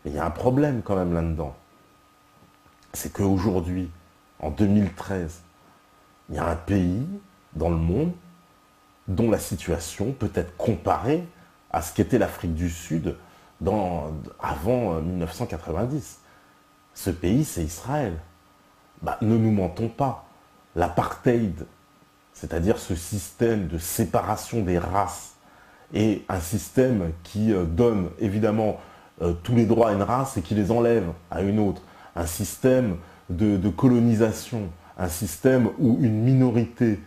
Mais il y a un problème quand même là-dedans. C'est qu'aujourd'hui, en 2013, il y a un pays dans le monde dont la situation peut être comparée à ce qu'était l'Afrique du Sud avant 1990. Ce pays, c'est Israël. Bah, ne nous mentons pas. L'apartheid, c'est-à-dire ce système de séparation des races, est un système qui donne évidemment tous les droits à une race et qui les enlève à une autre. Un système de colonisation, un système où une minorité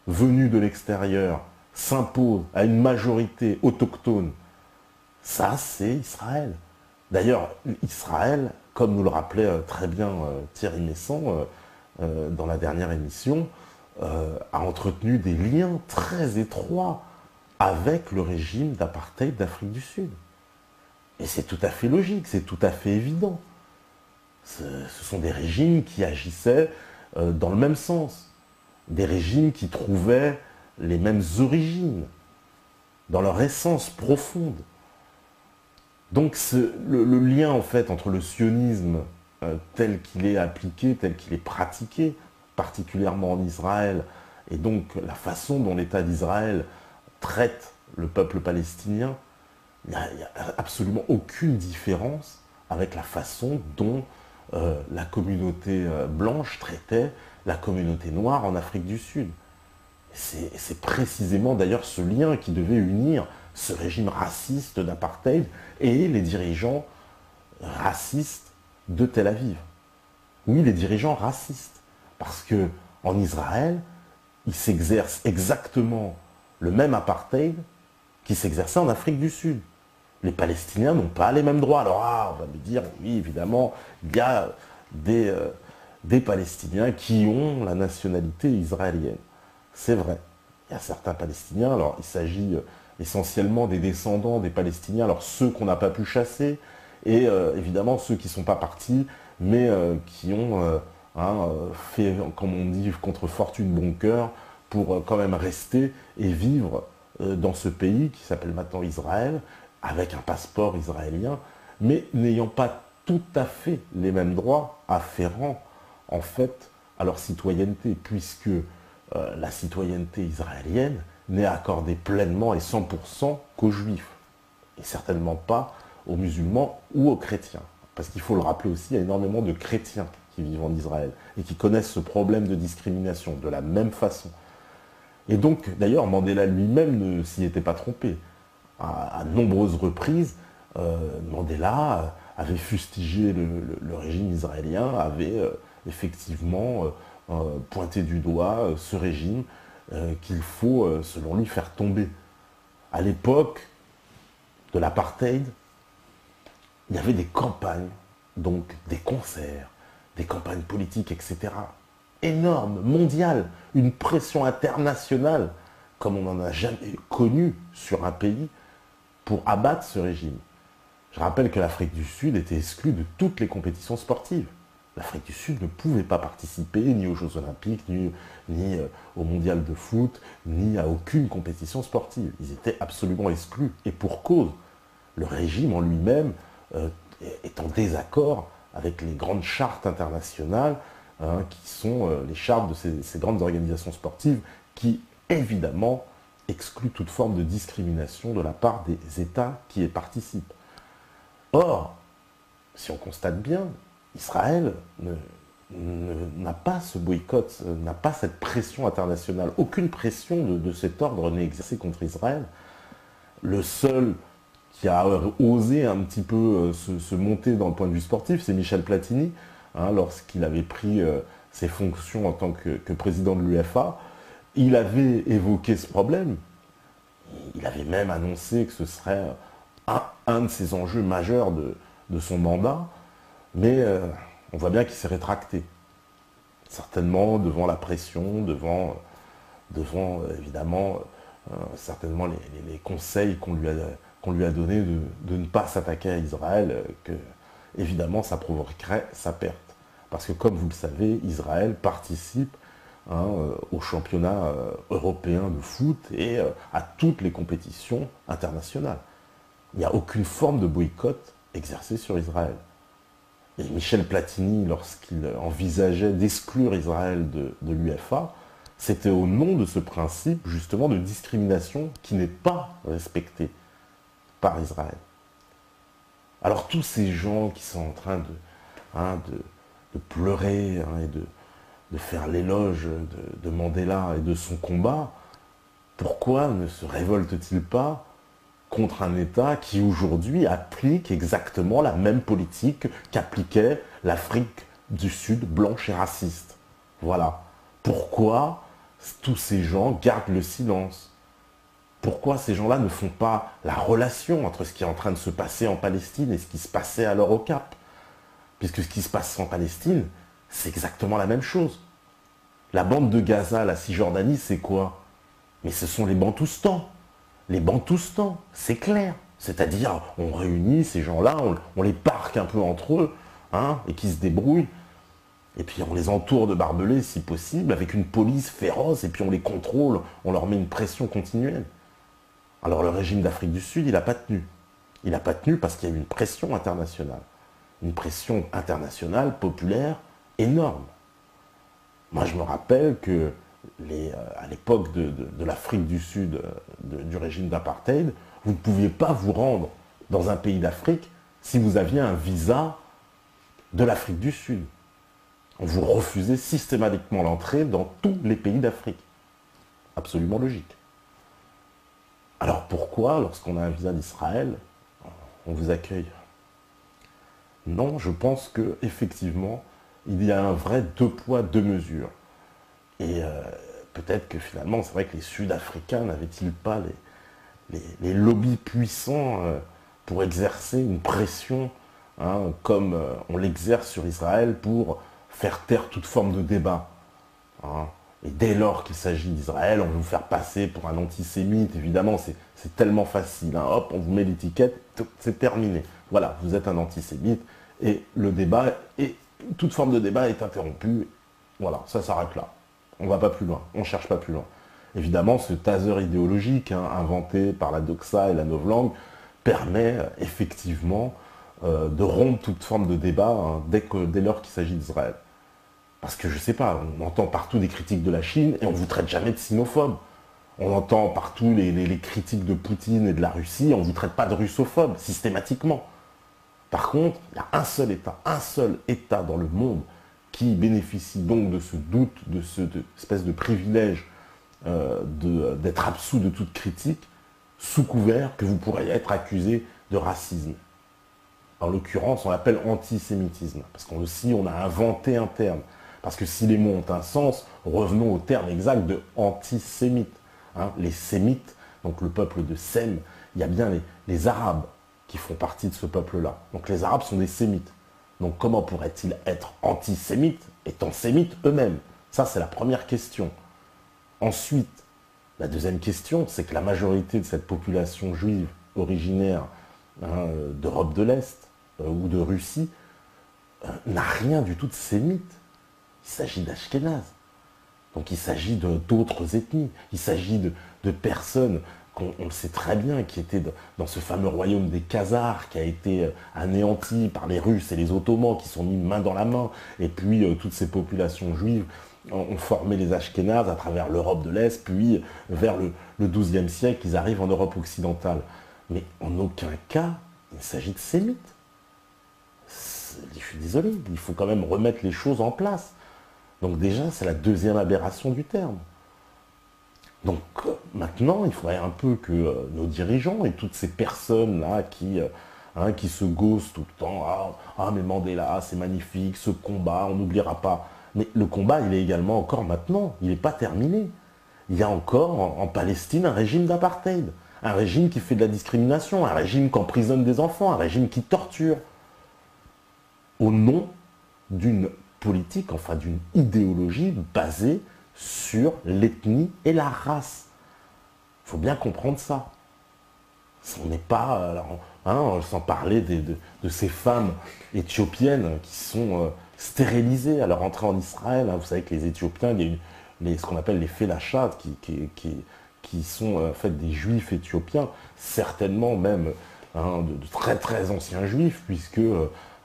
venue de l'extérieur s'impose à une majorité autochtone. Ça, c'est Israël. D'ailleurs, Israël, comme nous le rappelait très bien Thierry Messon dans la dernière émission, a entretenu des liens très étroits avec le régime d'apartheid d'Afrique du Sud. Et c'est tout à fait logique, c'est tout à fait évident. Ce sont des régimes qui agissaient dans le même sens. Des régimes qui trouvaient les mêmes origines, dans leur essence profonde. Donc le lien en fait entre le sionisme tel qu'il est appliqué, tel qu'il est pratiqué, particulièrement en Israël, et donc la façon dont l'État d'Israël traite le peuple palestinien, il n'y a absolument aucune différence avec la façon dont la communauté blanche traitait la communauté noire en Afrique du Sud. C'est précisément d'ailleurs ce lien qui devait unir ce régime raciste d'apartheid et les dirigeants racistes de Tel Aviv. Oui, les dirigeants racistes. Parce que en Israël, ils s'exercent exactement le même apartheid qui s'exerçait en Afrique du Sud. Les Palestiniens n'ont pas les mêmes droits. Alors, on va me dire, oui, évidemment, il y a des Palestiniens qui ont la nationalité israélienne. C'est vrai. Il y a certains Palestiniens, alors il s'agit essentiellement des descendants des Palestiniens, alors ceux qu'on n'a pas pu chasser, et évidemment ceux qui ne sont pas partis, mais qui ont fait, comme on dit, contre fortune bon cœur, pour quand même rester et vivre dans ce pays qui s'appelle maintenant Israël, avec un passeport israélien, mais n'ayant pas tout à fait les mêmes droits afférents, en fait, à leur citoyenneté, puisque la citoyenneté israélienne n'est accordée pleinement et 100% qu'aux juifs, et certainement pas aux musulmans ou aux chrétiens. Parce qu'il faut le rappeler aussi, il y a énormément de chrétiens qui vivent en Israël et qui connaissent ce problème de discrimination de la même façon. Et donc, d'ailleurs, Mandela lui-même ne s'y était pas trompé. À nombreuses reprises, Mandela avait fustigé le régime israélien, avait effectivement pointé du doigt ce régime qu'il faut, selon lui, faire tomber. À l'époque de l'apartheid, il y avait des campagnes, donc des concerts, des campagnes politiques, etc. Énormes, mondiales, une pression internationale, comme on n'en a jamais connu sur un pays, pour abattre ce régime. Je rappelle que l'Afrique du Sud était exclue de toutes les compétitions sportives. L'Afrique du Sud ne pouvait pas participer ni aux Jeux Olympiques, ni au Mondial de foot, ni à aucune compétition sportive. Ils étaient absolument exclus. Et pour cause, le régime en lui-même est en désaccord avec les grandes chartes internationales, qui sont les chartes de ces grandes organisations sportives, qui, évidemment, excluent toute forme de discrimination de la part des États qui y participent. Or, si on constate bien, Israël n'a pas ce boycott, n'a pas cette pression internationale. Aucune pression de cet ordre n'est exercée contre Israël. Le seul qui a osé un petit peu se monter dans le point de vue sportif, c'est Michel Platini, lorsqu'il avait pris ses fonctions en tant que président de l'UEFA. Il avait évoqué ce problème. Il avait même annoncé que ce serait un de ses enjeux majeurs de son mandat, mais on voit bien qu'il s'est rétracté. Certainement devant la pression, devant évidemment, certainement les conseils qu'on lui a donnés de ne pas s'attaquer à Israël, que évidemment ça provoquerait sa perte. Parce que comme vous le savez, Israël participe au championnat européen de foot et à toutes les compétitions internationales. Il n'y a aucune forme de boycott exercer sur Israël. Et Michel Platini, lorsqu'il envisageait d'exclure Israël de l'UEFA, c'était au nom de ce principe, justement, de discrimination qui n'est pas respecté par Israël. Alors tous ces gens qui sont en train de pleurer et de faire l'éloge de Mandela et de son combat, pourquoi ne se révoltent-ils pas contre un État qui aujourd'hui applique exactement la même politique qu'appliquait l'Afrique du Sud blanche et raciste? Voilà. Pourquoi tous ces gens gardent le silence? Pourquoi ces gens-là ne font pas la relation entre ce qui est en train de se passer en Palestine et ce qui se passait alors au Cap? Puisque ce qui se passe en Palestine, c'est exactement la même chose. La bande de Gaza, la Cisjordanie, c'est quoi? Mais ce sont les Bantoustans. Les Bantoustans, c'est clair. C'est-à-dire, on réunit ces gens-là, on les parque un peu entre eux, et qui se débrouillent. Et puis on les entoure de barbelés, si possible, avec une police féroce, et puis on les contrôle, on leur met une pression continuelle. Alors le régime d'Afrique du Sud, il n'a pas tenu. Il n'a pas tenu parce qu'il y a eu une pression internationale. Une pression internationale, populaire, énorme. Moi, je me rappelle que à l'époque de l'Afrique du Sud, du régime d'apartheid, vous ne pouviez pas vous rendre dans un pays d'Afrique si vous aviez un visa de l'Afrique du Sud. On vous refusait systématiquement l'entrée dans tous les pays d'Afrique. Absolument logique. Alors pourquoi, lorsqu'on a un visa d'Israël, on vous accueille? Non, je pense qu'effectivement, il y a un vrai deux poids, deux mesures. Et peut-être que finalement, c'est vrai que les Sud-Africains n'avaient-ils pas les lobbies puissants pour exercer une pression, comme on l'exerce sur Israël, pour faire taire toute forme de débat. Et dès lors qu'il s'agit d'Israël, on va vous faire passer pour un antisémite, évidemment, c'est tellement facile. Hop, on vous met l'étiquette, c'est terminé. Voilà, vous êtes un antisémite, et le débat, et toute forme de débat est interrompue. Voilà, ça s'arrête là. On ne va pas plus loin, on ne cherche pas plus loin. Évidemment, ce taser idéologique, inventé par la doxa et la novlangue, permet effectivement de rompre toute forme de débat dès lors qu'il s'agit d'Israël. Parce que je ne sais pas, on entend partout des critiques de la Chine et on ne vous traite jamais de sinophobe. On entend partout les critiques de Poutine et de la Russie, on ne vous traite pas de russophobe, systématiquement. Par contre, il y a un seul État dans le monde qui bénéficie donc de ce doute, de cette espèce de privilège d'être absous de toute critique, sous couvert que vous pourrez être accusé de racisme. En l'occurrence, on l'appelle antisémitisme, parce qu'aussi on a inventé un terme. Parce que si les mots ont un sens, revenons au terme exact de antisémite. Les sémites, donc le peuple de Sem, il y a bien les Arabes qui font partie de ce peuple-là. Donc les Arabes sont des sémites. Donc comment pourraient-ils être antisémites étant sémites eux-mêmes? Ça, c'est la première question. Ensuite, la deuxième question, c'est que la majorité de cette population juive originaire d'Europe de l'Est ou de Russie n'a rien du tout de sémite. Il s'agit d'Ashkénazes. Donc il s'agit d'autres ethnies. Il s'agit de personnes qu'on le sait très bien, qui étaient dans ce fameux royaume des Khazars, qui a été anéanti par les Russes et les Ottomans, qui sont mis main dans la main. Et puis toutes ces populations juives ont formé les Ashkénazes à travers l'Europe de l'Est, puis vers le XIIe siècle, ils arrivent en Europe occidentale. Mais en aucun cas, il s'agit de sémites. Je suis désolé, il faut quand même remettre les choses en place. Donc déjà, c'est la deuxième aberration du terme. Donc maintenant, il faudrait un peu que nos dirigeants et toutes ces personnes-là qui se gaussent tout le temps, mais Mandela, c'est magnifique, ce combat, on n'oubliera pas. Mais le combat, il est également encore maintenant, il n'est pas terminé. Il y a encore en Palestine un régime d'apartheid, un régime qui fait de la discrimination, un régime qui emprisonne des enfants, un régime qui torture. Au nom d'une politique, enfin d'une idéologie basée sur l'ethnie et la race. Il faut bien comprendre ça. On n'est pas, sans parler de ces femmes éthiopiennes qui sont stérilisées à leur entrée en Israël. Vous savez que les Éthiopiens, il y a ce qu'on appelle les félachats qui sont en fait des juifs éthiopiens, certainement même de très très anciens juifs, puisque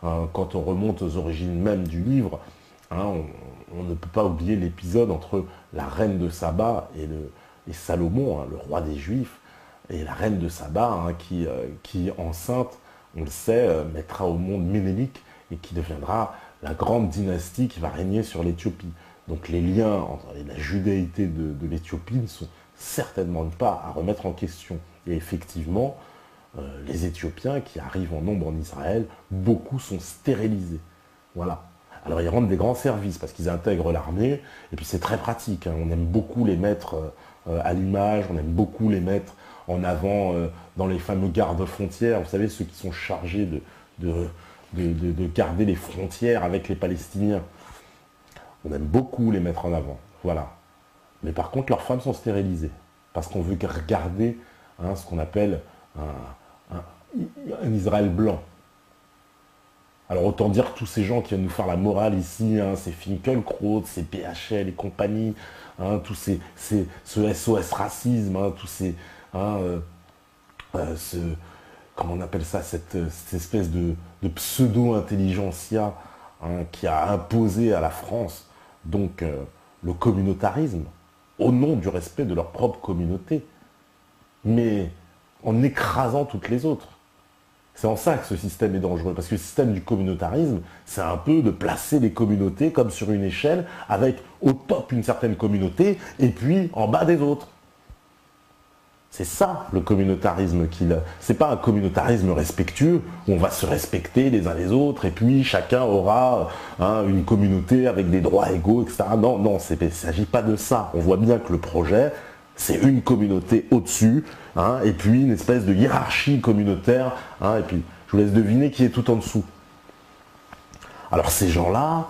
quand on remonte aux origines même du livre, on ne peut pas oublier l'épisode entre la reine de Saba et Salomon, le roi des Juifs, et la reine de Saba, qui enceinte, on le sait, mettra au monde Ménélique, et qui deviendra la grande dynastie qui va régner sur l'Éthiopie. Donc les liens entre la judéité de l'Éthiopie ne sont certainement pas à remettre en question. Et effectivement, les Éthiopiens qui arrivent en nombre en Israël, beaucoup sont stérilisés. Voilà. Alors ils rendent des grands services parce qu'ils intègrent l'armée, et puis c'est très pratique. On aime beaucoup les mettre à l'image, on aime beaucoup les mettre en avant dans les fameux gardes-frontières, vous savez, ceux qui sont chargés de garder les frontières avec les Palestiniens. On aime beaucoup les mettre en avant, voilà. Mais par contre, leurs femmes sont stérilisées, parce qu'on veut garder ce qu'on appelle un Israël blanc. Alors autant dire que tous ces gens qui viennent nous faire la morale ici, ces Finkielkraut, ces PHL et compagnie, tous ce SOS racisme, tous ces... comment on appelle ça, cette espèce de pseudo-intelligentsia qui a imposé à la France donc le communautarisme au nom du respect de leur propre communauté, mais en écrasant toutes les autres. C'est en ça que ce système est dangereux, parce que le système du communautarisme, c'est un peu de placer les communautés comme sur une échelle, avec au top une certaine communauté, et puis en bas des autres. C'est ça le communautarisme c'est pas un communautarisme respectueux, où on va se respecter les uns les autres, et puis chacun aura une communauté avec des droits égaux, etc. Non, non, il ne s'agit pas de ça. On voit bien que le projet, c'est une communauté au-dessus, et puis une espèce de hiérarchie communautaire, et puis je vous laisse deviner qui est tout en dessous. Alors ces gens-là,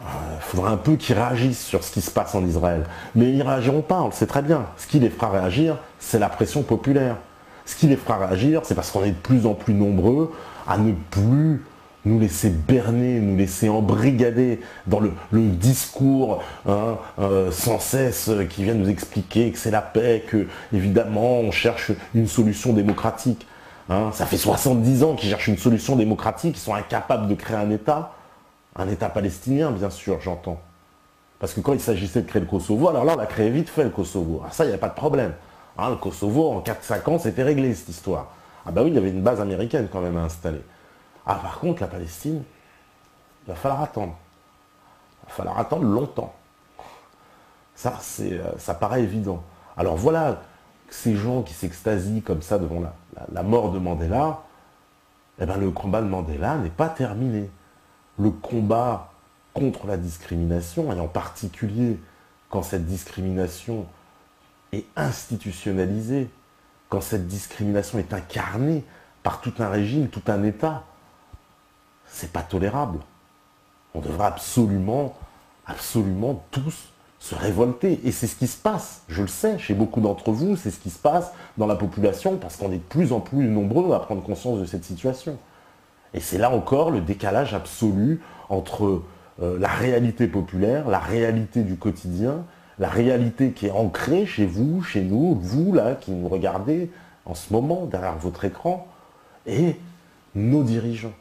il faudra un peu qu'ils réagissent sur ce qui se passe en Israël. Mais ils ne réagiront pas, on le sait très bien. Ce qui les fera réagir, c'est la pression populaire. Ce qui les fera réagir, c'est parce qu'on est de plus en plus nombreux à ne plus nous laisser berner, nous laisser embrigader dans le discours sans cesse qui vient nous expliquer que c'est la paix, que évidemment on cherche une solution démocratique. Ça fait 70 ans qu'ils cherchent une solution démocratique, ils sont incapables de créer un État palestinien, bien sûr, j'entends. Parce que quand il s'agissait de créer le Kosovo, alors là, on l'a créé vite fait, le Kosovo. Alors ça, il n'y a pas de problème. Le Kosovo, en 4-5 ans, c'était réglé, cette histoire. Ah bah oui, il y avait une base américaine quand même à installer. Par contre, la Palestine, il va falloir attendre. Il va falloir attendre longtemps. Ça, ça paraît évident. Alors voilà, ces gens qui s'extasient comme ça devant la mort de Mandela, eh ben, le combat de Mandela n'est pas terminé. Le combat contre la discrimination, et en particulier quand cette discrimination est institutionnalisée, quand cette discrimination est incarnée par tout un régime, tout un État, c'est pas tolérable. On devra absolument, absolument tous se révolter. Et c'est ce qui se passe, je le sais, chez beaucoup d'entre vous, c'est ce qui se passe dans la population, parce qu'on est de plus en plus nombreux à prendre conscience de cette situation. Et c'est là encore le décalage absolu entre la réalité populaire, la réalité du quotidien, la réalité qui est ancrée chez vous, chez nous, vous là qui nous regardez en ce moment derrière votre écran, et nos dirigeants,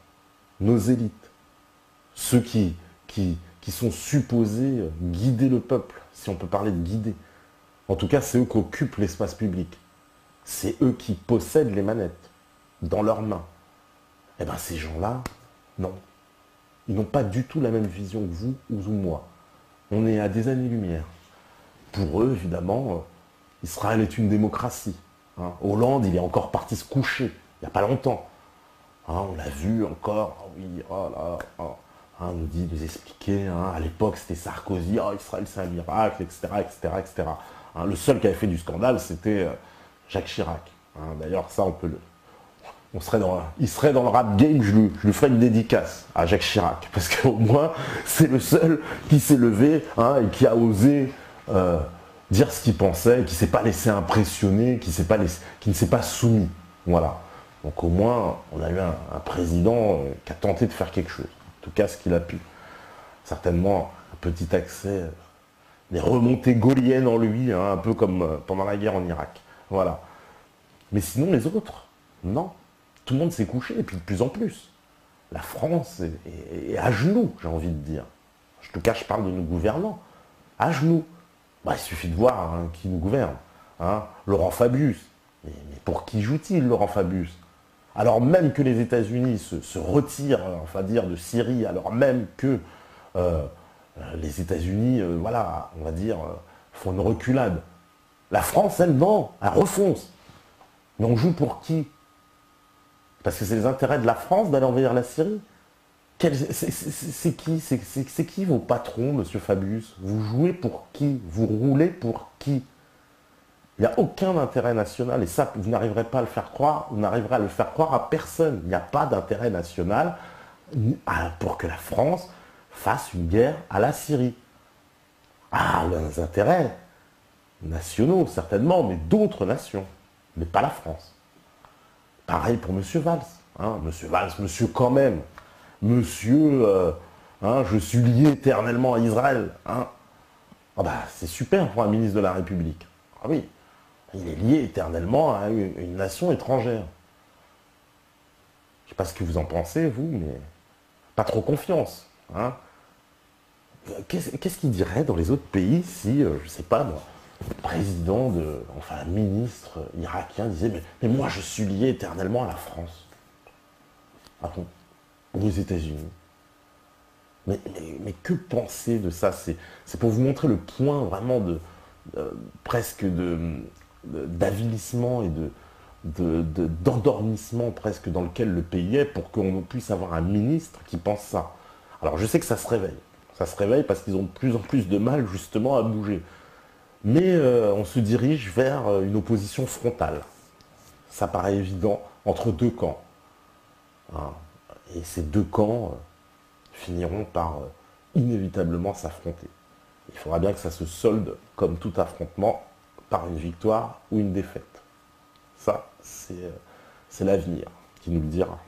nos élites, ceux qui sont supposés guider le peuple, si on peut parler de guider. En tout cas, c'est eux qui occupent l'espace public. C'est eux qui possèdent les manettes dans leurs mains. Eh bien, ces gens-là, non. Ils n'ont pas du tout la même vision que vous ou moi. On est à des années-lumière. Pour eux, évidemment, Israël est une démocratie. Hollande, il est encore parti se coucher, il n'y a pas longtemps. On l'a vu encore, oui, oh là, nous expliquer, à l'époque c'était Sarkozy, Israël c'est un miracle, etc., etc., etc. Le seul qui avait fait du scandale, c'était Jacques Chirac. D'ailleurs, ça, il serait dans le rap game, je lui ferai une dédicace à Jacques Chirac, parce qu'au moins, c'est le seul qui s'est levé et qui a osé dire ce qu'il pensait, qui ne s'est pas laissé impressionner, qui ne s'est pas soumis. Voilà. Donc au moins, on a eu un président qui a tenté de faire quelque chose. En tout cas, ce qu'il a pu. Certainement, un petit accès, des remontées gaulliennes en lui, un peu comme pendant la guerre en Irak. Voilà. Mais sinon, les autres, non. tout le monde s'est couché, et puis de plus en plus. La France est à genoux, j'ai envie de dire. En tout cas, je parle de nos gouvernants. À genoux. Bah, il suffit de voir hein, qui nous gouverne. Hein. Laurent Fabius. Mais pour qui joue-t-il, Laurent Fabius? Alors même que les États-Unis se retirent, enfin dire, de Syrie, alors même que les États-Unis, voilà, on va dire, font une reculade. La France, elle, non, elle refonce. Mais on joue pour qui? Parce que c'est les intérêts de la France d'aller envahir la Syrie. C'est qui vos patrons, monsieur Fabius? Vous jouez pour qui? Vous roulez pour qui? Il n'y a aucun intérêt national, et ça, vous n'arriverez pas à le faire croire, vous n'arriverez à le faire croire à personne. Il n'y a pas d'intérêt national pour que la France fasse une guerre à la Syrie. Ah, les intérêts nationaux, certainement, mais d'autres nations, mais pas la France. Pareil pour monsieur Valls. Hein, monsieur Valls, monsieur quand même. Monsieur, je suis lié éternellement à Israël. Hein. Ah bah, c'est super pour un ministre de la République. Ah oui, il est lié éternellement à une nation étrangère. Je ne sais pas ce que vous en pensez, vous, mais pas trop confiance. Hein. Qu'est-ce qu'il dirait dans les autres pays si, je ne sais pas moi, le président enfin un ministre irakien disait mais moi je suis lié éternellement à la France. Ah bon? Ou aux États-Unis. Mais que penser de ça? C'est pour vous montrer le point vraiment presque d'avilissement et d'endormissement presque dans lequel le pays est pour qu'on puisse avoir un ministre qui pense ça. Alors je sais que ça se réveille. Ça se réveille parce qu'ils ont de plus en plus de mal justement à bouger. Mais on se dirige vers une opposition frontale. Ça paraît évident entre deux camps. Hein. Et ces deux camps finiront par inévitablement s'affronter. Il faudra bien que ça se solde, comme tout affrontement, par une victoire ou une défaite. Ça, c'est l'avenir qui nous le dira.